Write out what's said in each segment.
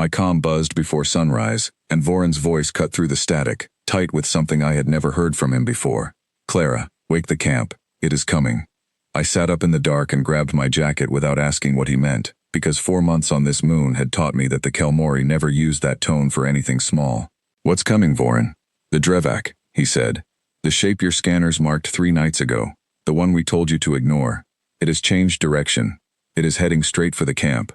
My comm buzzed before sunrise, and Voron's voice cut through the static, tight with something I had never heard from him before. "Clara, wake the camp. It is coming." I sat up in the dark and grabbed my jacket without asking what he meant, because 4 months on this moon had taught me that the Kelmori never used that tone for anything small. "What's coming, Voron?" "The Drevak," he said. "The shape your scanners marked 3 nights ago. The one we told you to ignore. It has changed direction. It is heading straight for the camp."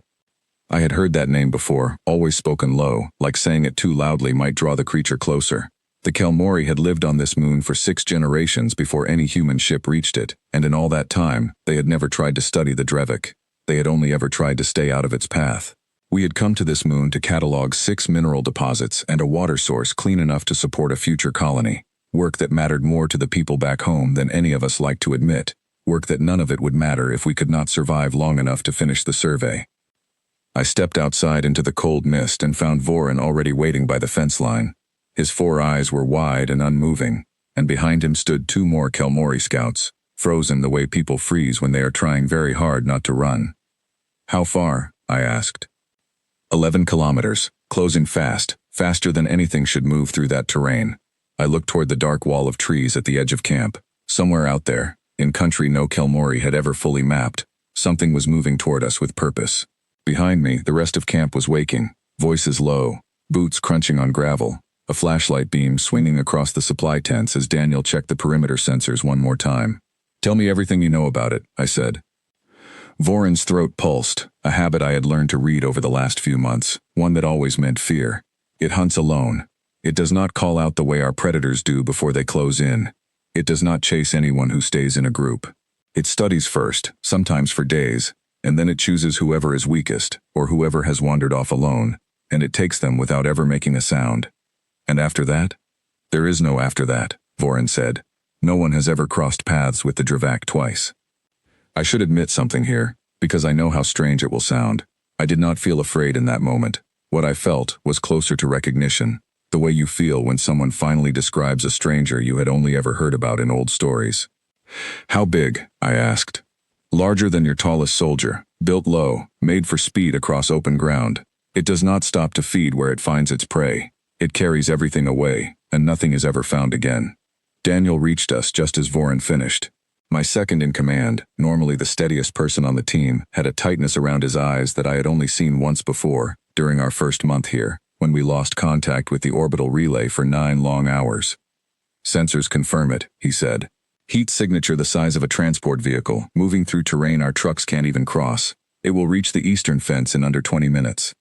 I had heard that name before, always spoken low, like saying it too loudly might draw the creature closer. The Kelmori had lived on this moon for 6 generations before any human ship reached it, and in all that time, they had never tried to study the Drevak. They had only ever tried to stay out of its path. We had come to this moon to catalog 6 mineral deposits and a water source clean enough to support a future colony. Work that mattered more to the people back home than any of us liked to admit. Work that none of it would matter if we could not survive long enough to finish the survey. I stepped outside into the cold mist and found Voron already waiting by the fence line. His 4 eyes were wide and unmoving, and behind him stood 2 more Kelmori scouts, frozen the way people freeze when they are trying very hard not to run. "How far?" I asked. 11 kilometers, closing fast, faster than anything should move through that terrain. I looked toward the dark wall of trees at the edge of camp. Somewhere out there, in country no Kelmori had ever fully mapped, something was moving toward us with purpose. Behind me, the rest of camp was waking, voices low, boots crunching on gravel, a flashlight beam swinging across the supply tents as Daniel checked the perimeter sensors one more time. "Tell me everything you know about it," I said. Voron's throat pulsed, a habit I had learned to read over the last few months, one that always meant fear. "It hunts alone. It does not call out the way our predators do before they close in. It does not chase anyone who stays in a group. It studies first, sometimes for days, and then it chooses whoever is weakest, or whoever has wandered off alone, and it takes them without ever making a sound. And after that? There is no after that," Voron said. "No one has ever crossed paths with the Drevak twice." I should admit something here, because I know how strange it will sound. I did not feel afraid in that moment. What I felt was closer to recognition, the way you feel when someone finally describes a stranger you had only ever heard about in old stories. "How big?" I asked. "Larger than your tallest soldier, built low, made for speed across open ground. It does not stop to feed where it finds its prey. It carries everything away, and nothing is ever found again." Daniel reached us just as Voron finished. My second in command, normally the steadiest person on the team, had a tightness around his eyes that I had only seen once before, during our first month here, when we lost contact with the orbital relay for 9 long hours. "Sensors confirm it," he said. "Heat signature the size of a transport vehicle, moving through terrain our trucks can't even cross. It will reach the eastern fence in under 20 minutes.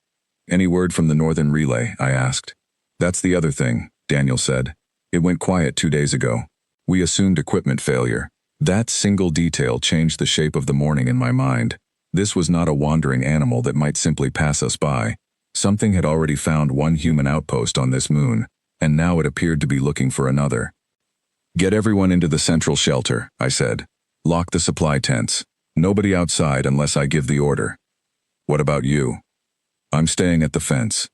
"Any word from the northern relay?" I asked. "That's the other thing," Daniel said. "It went quiet 2 days ago. We assumed equipment failure." That single detail changed the shape of the morning in my mind. This was not a wandering animal that might simply pass us by. Something had already found one human outpost on this moon, and now it appeared to be looking for another. "Get everyone into the central shelter," I said. "Lock the supply tents. Nobody outside unless I give the order." "What about you?" "I'm staying at the fence."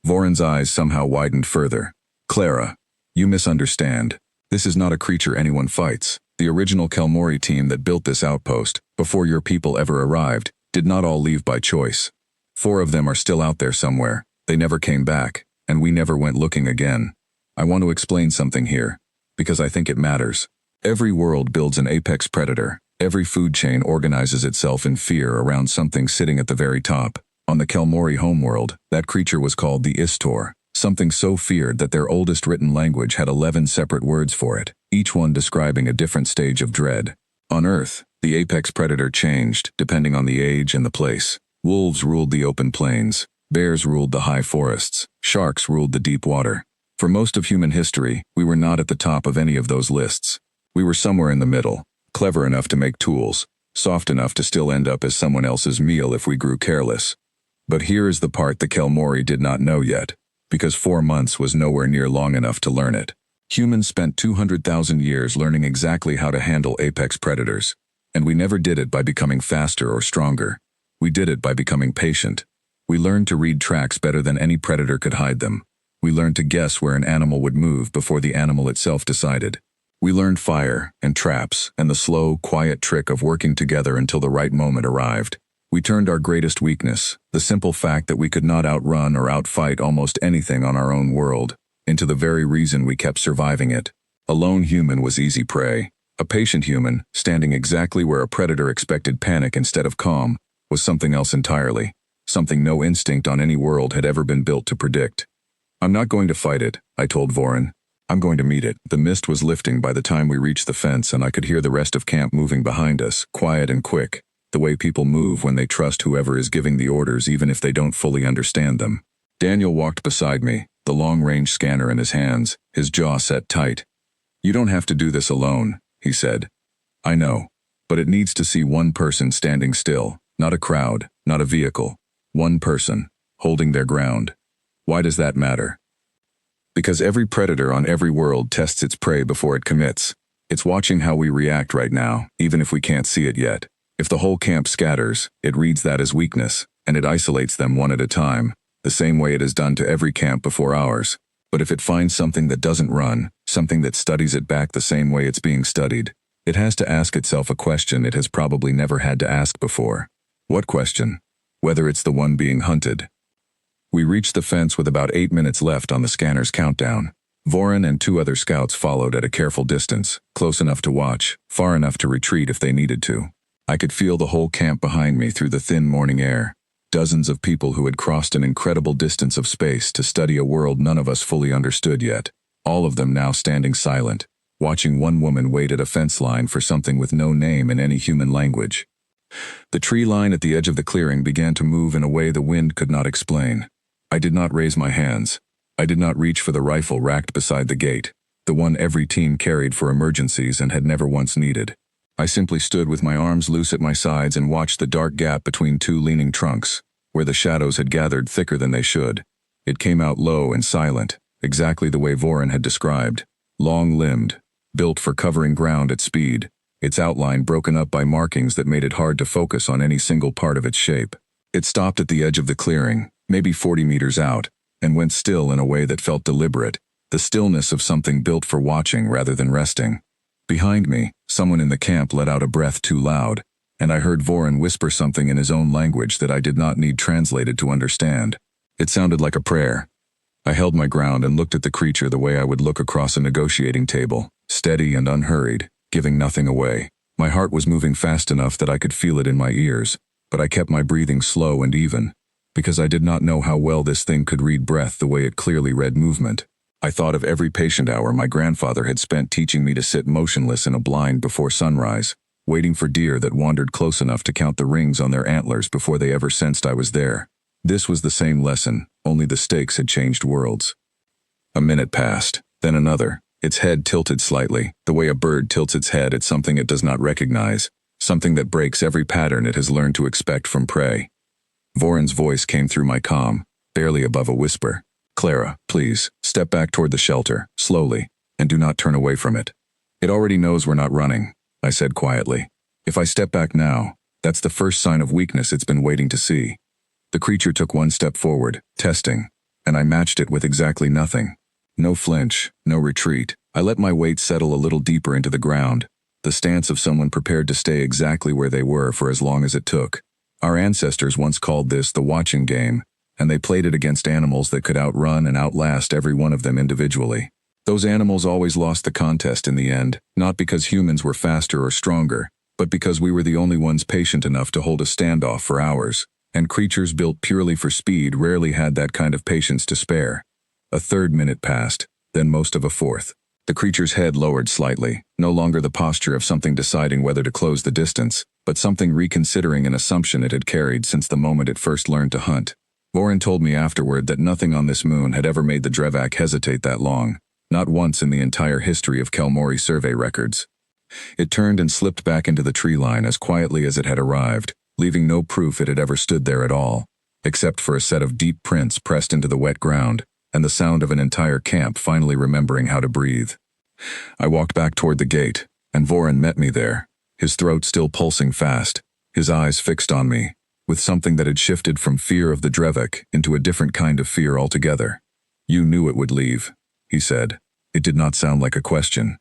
Voron's eyes somehow widened further. "Clara, you misunderstand. This is not a creature anyone fights. The original Kelmori team that built this outpost, before your people ever arrived, did not all leave by choice. 4 of them are still out there somewhere. They never came back, and we never went looking again. I want to explain something here, because I think it matters. Every world builds an apex predator. Every food chain organizes itself in fear around something sitting at the very top. On the Kelmori homeworld, that creature was called the Istor, something so feared that their oldest written language had 11 separate words for it, each one describing a different stage of dread. On Earth, the apex predator changed, depending on the age and the place. Wolves ruled the open plains, bears ruled the high forests, sharks ruled the deep water. For most of human history, we were not at the top of any of those lists. We were somewhere in the middle, clever enough to make tools, soft enough to still end up as someone else's meal if we grew careless. But here is the part the Kelmori did not know yet, because 4 months was nowhere near long enough to learn it. Humans spent 200,000 years learning exactly how to handle apex predators, and we never did it by becoming faster or stronger. We did it by becoming patient. We learned to read tracks better than any predator could hide them. We learned to guess where an animal would move before the animal itself decided. We learned fire and traps and the slow, quiet trick of working together until the right moment arrived. We turned our greatest weakness, the simple fact that we could not outrun or outfight almost anything on our own world, into the very reason we kept surviving it. A lone human was easy prey. A patient human, standing exactly where a predator expected panic instead of calm, was something else entirely. Something no instinct on any world had ever been built to predict. I'm not going to fight it, I told Voren. I'm going to meet it. The mist was lifting by the time we reached the fence, and I could hear the rest of camp moving behind us, quiet and quick, the way people move when they trust whoever is giving the orders even if they don't fully understand them. Daniel walked beside me, the long-range scanner in his hands, his jaw set tight. You don't have to do this alone, he said. I know, but it needs to see one person standing still, not a crowd, not a vehicle. One person, holding their ground. Why does that matter? Because every predator on every world tests its prey before it commits. It's watching how we react right now, even if we can't see it yet. If the whole camp scatters, it reads that as weakness, and it isolates them one at a time, the same way it has done to every camp before ours. But if it finds something that doesn't run, something that studies it back the same way it's being studied, it has to ask itself a question it has probably never had to ask before. What question? Whether it's the one being hunted. We reached the fence with about 8 minutes left on the scanner's countdown. Voren and 2 other scouts followed at a careful distance, close enough to watch, far enough to retreat if they needed to. I could feel the whole camp behind me through the thin morning air. Dozens of people who had crossed an incredible distance of space to study a world none of us fully understood yet. All of them now standing silent, watching one woman wait at a fence line for something with no name in any human language. The tree line at the edge of the clearing began to move in a way the wind could not explain. I did not raise my hands. I did not reach for the rifle racked beside the gate, the one every teen carried for emergencies and had never once needed. I simply stood with my arms loose at my sides and watched the dark gap between 2 leaning trunks, where the shadows had gathered thicker than they should. It came out low and silent, exactly the way Voren had described, long-limbed, built for covering ground at speed, its outline broken up by markings that made it hard to focus on any single part of its shape. It stopped at the edge of the clearing, maybe 40 meters out, and went still in a way that felt deliberate, the stillness of something built for watching rather than resting. Behind me, someone in the camp let out a breath too loud, and I heard Voren whisper something in his own language that I did not need translated to understand. It sounded like a prayer. I held my ground and looked at the creature the way I would look across a negotiating table, steady and unhurried, giving nothing away. My heart was moving fast enough that I could feel it in my ears, but I kept my breathing slow and even, because I did not know how well this thing could read breath the way it clearly read movement. I thought of every patient hour my grandfather had spent teaching me to sit motionless in a blind before sunrise, waiting for deer that wandered close enough to count the rings on their antlers before they ever sensed I was there. This was the same lesson, only the stakes had changed worlds. A minute passed, then another. Its head tilted slightly, the way a bird tilts its head at something it does not recognize, something that breaks every pattern it has learned to expect from prey. Voren's voice came through my comm, barely above a whisper. Clara, please, step back toward the shelter, slowly, and do not turn away from it. It already knows we're not running, I said quietly. If I step back now, that's the first sign of weakness it's been waiting to see. The creature took 1 step forward, testing, and I matched it with exactly nothing. No flinch, no retreat. I let my weight settle a little deeper into the ground, the stance of someone prepared to stay exactly where they were for as long as it took. Our ancestors once called this the watching game, and they played it against animals that could outrun and outlast every one of them individually. Those animals always lost the contest in the end, not because humans were faster or stronger, but because we were the only ones patient enough to hold a standoff for hours, and creatures built purely for speed rarely had that kind of patience to spare. A 3rd minute passed, then most of a 4th. The creature's head lowered slightly, no longer the posture of something deciding whether to close the distance, but something reconsidering an assumption it had carried since the moment it first learned to hunt. Voren told me afterward that nothing on this moon had ever made the Drevak hesitate that long, not once in the entire history of Kelmori survey records. It turned and slipped back into the tree line as quietly as it had arrived, leaving no proof it had ever stood there at all, except for a set of deep prints pressed into the wet ground, and the sound of an entire camp finally remembering how to breathe. I walked back toward the gate, and Voren met me there, his throat still pulsing fast, his eyes fixed on me, with something that had shifted from fear of the Drevak into a different kind of fear altogether. You knew it would leave, he said. It did not sound like a question.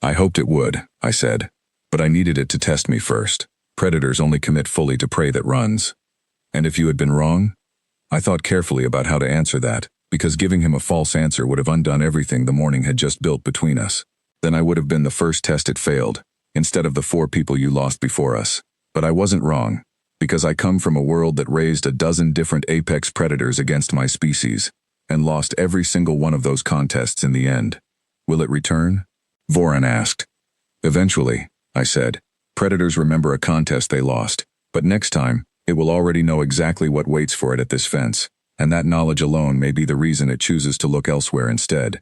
I hoped it would, I said, but I needed it to test me first. Predators only commit fully to prey that runs. And if you had been wrong? I thought carefully about how to answer that, because giving him a false answer would have undone everything the morning had just built between us. Then I would have been the first test it failed, instead of the 4 people you lost before us. But I wasn't wrong, because I come from a world that raised a dozen different apex predators against my species, and lost every single one of those contests in the end. Will it return? Voran asked. Eventually, I said. Predators remember a contest they lost, but next time, it will already know exactly what waits for it at this fence, and that knowledge alone may be the reason it chooses to look elsewhere instead.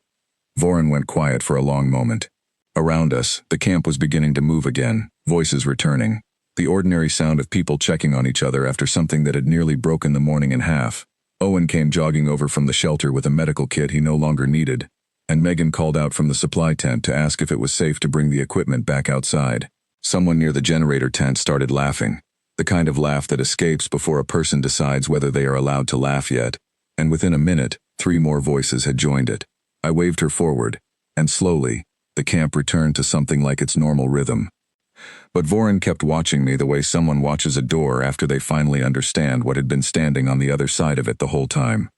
Voran went quiet for a long moment. Around us, the camp was beginning to move again, voices returning. The ordinary sound of people checking on each other after something that had nearly broken the morning in half. Owen came jogging over from the shelter with a medical kit he no longer needed, and Megan called out from the supply tent to ask if it was safe to bring the equipment back outside. Someone near the generator tent started laughing, the kind of laugh that escapes before a person decides whether they are allowed to laugh yet, and within a minute, 3 more voices had joined it. I waved her forward, and slowly, the camp returned to something like its normal rhythm. But Voran kept watching me the way someone watches a door after they finally understand what had been standing on the other side of it the whole time.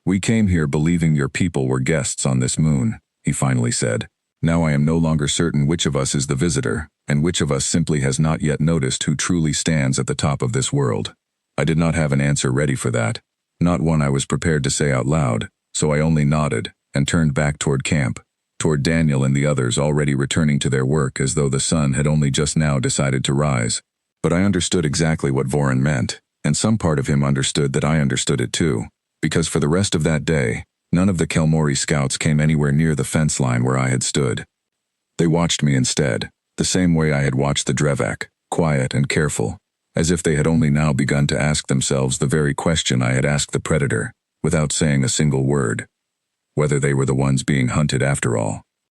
We came here believing your people were guests on this moon, he finally said. Now I am no longer certain which of us is the visitor, and which of us simply has not yet noticed who truly stands at the top of this world. I did not have an answer ready for that, not one I was prepared to say out loud, so I only nodded and turned back toward camp, toward Daniel and the others already returning to their work as though the sun had only just now decided to rise. But I understood exactly what Voran meant, and some part of him understood that I understood it too, because for the rest of that day, none of the Kelmori scouts came anywhere near the fence line where I had stood. They watched me instead, the same way I had watched the Drevak, quiet and careful, as if they had only now begun to ask themselves the very question I had asked the predator, without saying a single word. Whether they were the ones being hunted after all.